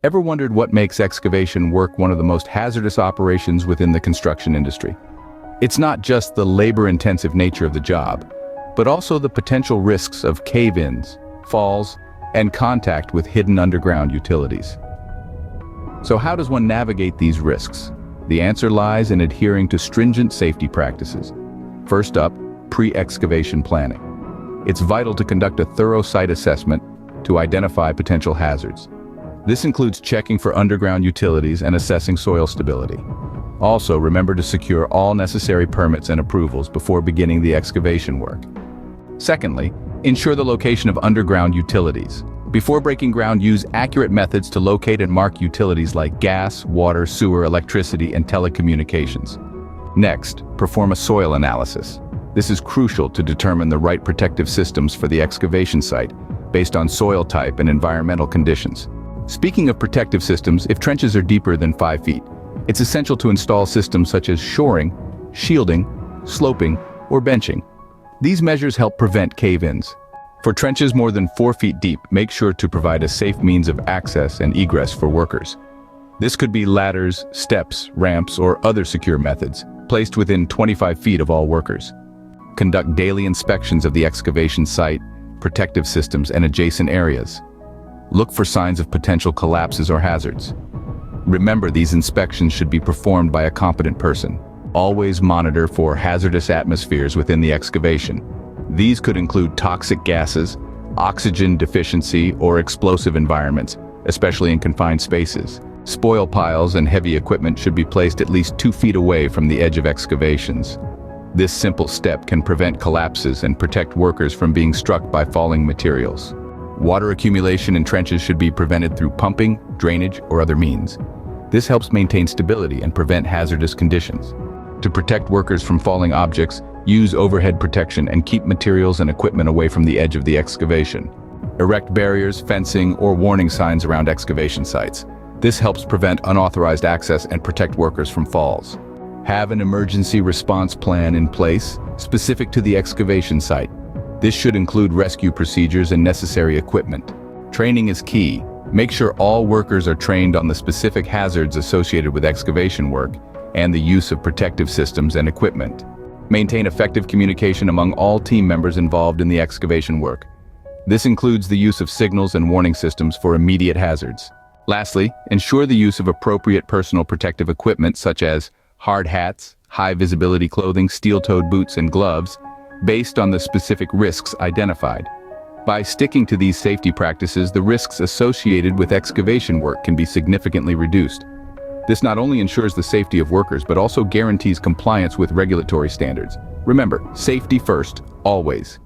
Ever wondered what makes excavation work one of the most hazardous operations within the construction industry? It's not just the labor-intensive nature of the job, but also the potential risks of cave-ins, falls, and contact with hidden underground utilities. So how does one navigate these risks? The answer lies in adhering to stringent safety practices. First up, pre-excavation planning. It's vital to conduct a thorough site assessment to identify potential hazards. This includes checking for underground utilities and assessing soil stability. Also, remember to secure all necessary permits and approvals before beginning the excavation work. Secondly, ensure the location of underground utilities. Before breaking ground, use accurate methods to locate and mark utilities like gas, water, sewer, electricity, and telecommunications. Next, perform a soil analysis. This is crucial to determine the right protective systems for the excavation site, based on soil type and environmental conditions. Speaking of protective systems, if trenches are deeper than 5 feet, it's essential to install systems such as shoring, shielding, sloping, or benching. These measures help prevent cave-ins. For trenches more than 4 feet deep, make sure to provide a safe means of access and egress for workers. This could be ladders, steps, ramps, or other secure methods, placed within 25 feet of all workers. Conduct daily inspections of the excavation site, protective systems, and adjacent areas. Look for signs of potential collapses or hazards. Remember, these inspections should be performed by a competent person. Always monitor for hazardous atmospheres within the excavation. These could include toxic gases, oxygen deficiency, or explosive environments, especially in confined spaces. Spoil piles and heavy equipment should be placed at least 2 feet away from the edge of excavations. This simple step can prevent collapses and protect workers from being struck by falling materials. Water accumulation in trenches should be prevented through pumping, drainage, or other means. This helps maintain stability and prevent hazardous conditions. To protect workers from falling objects, use overhead protection and keep materials and equipment away from the edge of the excavation. Erect barriers, fencing, or warning signs around excavation sites. This helps prevent unauthorized access and protect workers from falls. Have an emergency response plan in place, specific to the excavation site. This should include rescue procedures and necessary equipment. Training is key. Make sure all workers are trained on the specific hazards associated with excavation work and the use of protective systems and equipment. Maintain effective communication among all team members involved in the excavation work. This includes the use of signals and warning systems for immediate hazards. Lastly, ensure the use of appropriate personal protective equipment such as hard hats, high-visibility clothing, steel-toed boots, and gloves, based on the specific risks identified. By sticking to these safety practices, the risks associated with excavation work can be significantly reduced. This not only ensures the safety of workers, but also guarantees compliance with regulatory standards. Remember, safety first, always.